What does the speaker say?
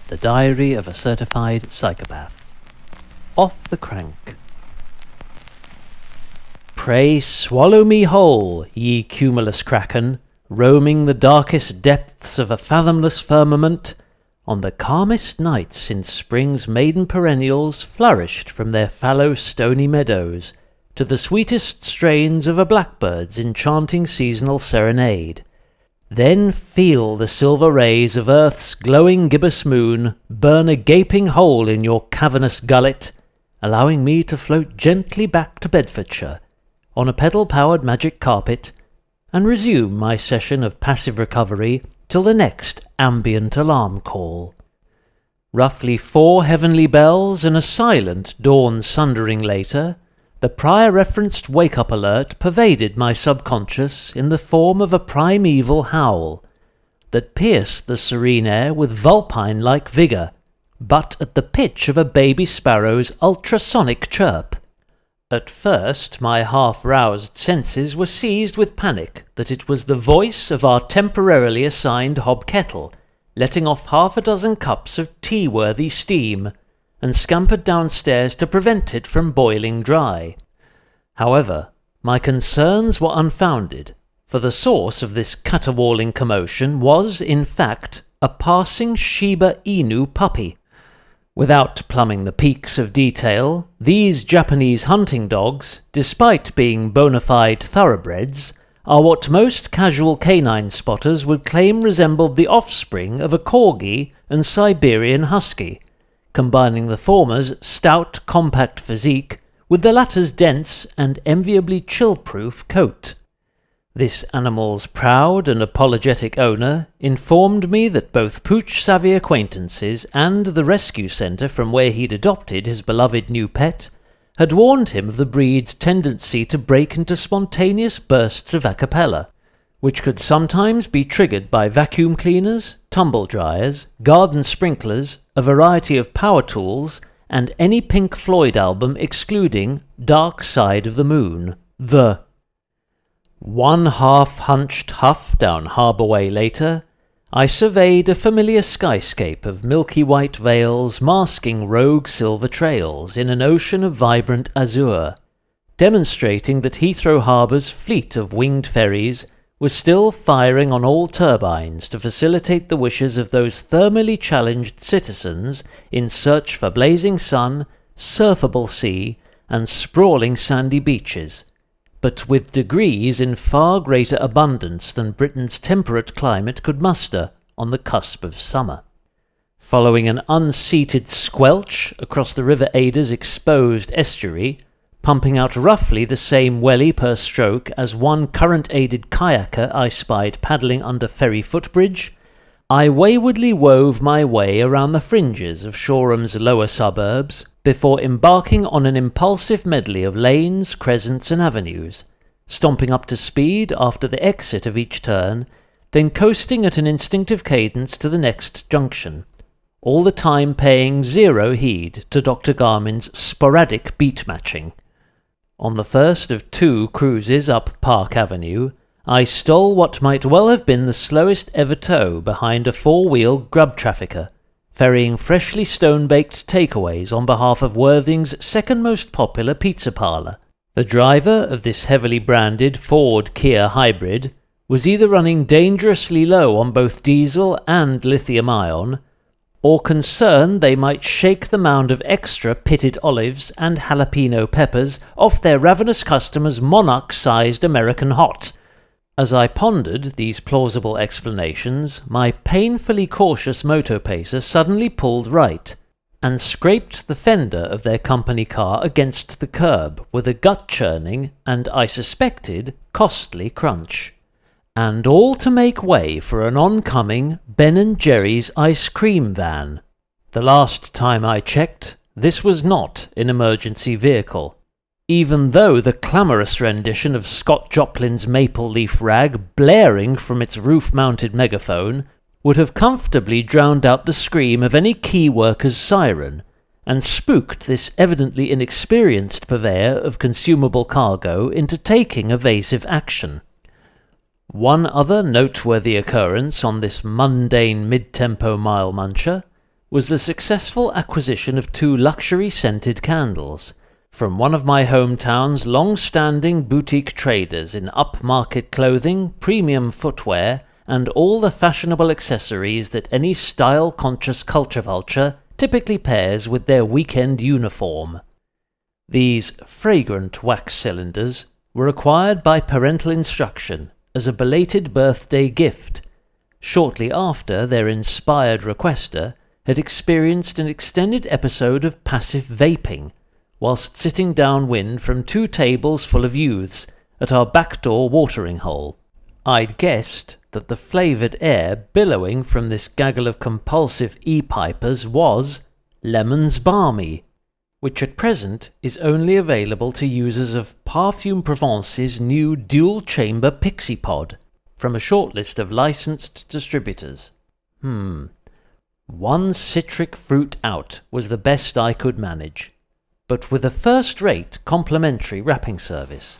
The Diary of a Certified Psychopath. Off the crank. Pray swallow me whole, ye cumulus kraken, roaming the darkest depths of a fathomless firmament, on the calmest nights since spring's maiden perennials flourished from their fallow stony meadows, to the sweetest strains of a blackbird's enchanting seasonal serenade. Then feel the silver rays of earth's glowing gibbous moon burn a gaping hole in your cavernous gullet, allowing me to float gently back to Bedfordshire, on a pedal-powered magic carpet, and resume my session of passive recovery till the next ambient alarm call. Roughly 4 heavenly bells and a silent dawn sundering later, the prior-referenced wake-up alert pervaded my subconscious in the form of a primeval howl that pierced the serene air with vulpine-like vigour, but at the pitch of a baby sparrow's ultrasonic chirp. At first my half-roused senses were seized with panic that it was the voice of our temporarily assigned hob kettle, letting off 6 cups of tea-worthy steam, and scampered downstairs to prevent it from boiling dry. However, my concerns were unfounded, for the source of this caterwauling commotion was, in fact, a passing Shiba Inu puppy. Without plumbing the peaks of detail, these Japanese hunting dogs, despite being bona fide thoroughbreds, are what most casual canine spotters would claim resembled the offspring of a corgi and Siberian husky, combining the former's stout, compact physique with the latter's dense and enviably chill-proof coat. This animal's proud and apologetic owner informed me that both pooch-savvy acquaintances and the rescue centre from where he'd adopted his beloved new pet had warned him of the breed's tendency to break into spontaneous bursts of a cappella, which could sometimes be triggered by vacuum cleaners, tumble dryers, garden sprinklers, a variety of power tools, and any Pink Floyd album excluding Dark Side of the Moon. One half-hunched huff down Harbour Way later, I surveyed a familiar skyscape of milky white veils masking rogue silver trails in an ocean of vibrant azure, demonstrating that Heathrow Harbour's fleet of winged ferries was still firing on all turbines to facilitate the wishes of those thermally challenged citizens in search for blazing sun, surfable sea, and sprawling sandy beaches, but with degrees in far greater abundance than Britain's temperate climate could muster on the cusp of summer. Following an unseated squelch across the River Ada's exposed estuary, pumping out roughly the same welly per stroke as one current-aided kayaker I spied paddling under ferry footbridge, I waywardly wove my way around the fringes of Shoreham's lower suburbs before embarking on an impulsive medley of lanes, crescents and avenues, stomping up to speed after the exit of each turn, then coasting at an instinctive cadence to the next junction, all the time paying 0 heed to Dr. Garmin's sporadic beat matching. On the first of 2 cruises up Park Avenue, I stole what might well have been the slowest ever tow behind a 4-wheel grub trafficker, ferrying freshly stone-baked takeaways on behalf of Worthing's second most popular pizza parlour. The driver of this heavily branded Ford-Kia hybrid was either running dangerously low on both diesel and lithium-ion, or concerned they might shake the mound of extra pitted olives and jalapeno peppers off their ravenous customers' monarch-sized American hot. As I pondered these plausible explanations, my painfully cautious motopacer suddenly pulled right, and scraped the fender of their company car against the curb with a gut-churning and, I suspected, costly crunch. And all to make way for an oncoming Ben & Jerry's ice cream van. The last time I checked, this was not an emergency vehicle, even though the clamorous rendition of Scott Joplin's Maple Leaf Rag blaring from its roof-mounted megaphone would have comfortably drowned out the scream of any key worker's siren, and spooked this evidently inexperienced purveyor of consumable cargo into taking evasive action. One other noteworthy occurrence on this mundane mid-tempo mile muncher was the successful acquisition of 2 luxury scented candles from one of my hometown's long-standing boutique traders in upmarket clothing, premium footwear, and all the fashionable accessories that any style-conscious culture vulture typically pairs with their weekend uniform. These fragrant wax cylinders were acquired by parental instruction as a belated birthday gift, shortly after their inspired requester had experienced an extended episode of passive vaping whilst sitting downwind from 2 tables full of youths at our backdoor watering hole. I'd guessed that the flavoured air billowing from this gaggle of compulsive e-pipers was Lemons Balmy, which at present is only available to users of Parfume Provence's new dual-chamber Pixie Pod from a shortlist of licensed distributors. 1 citric fruit out was the best I could manage, but with a first-rate complimentary wrapping service.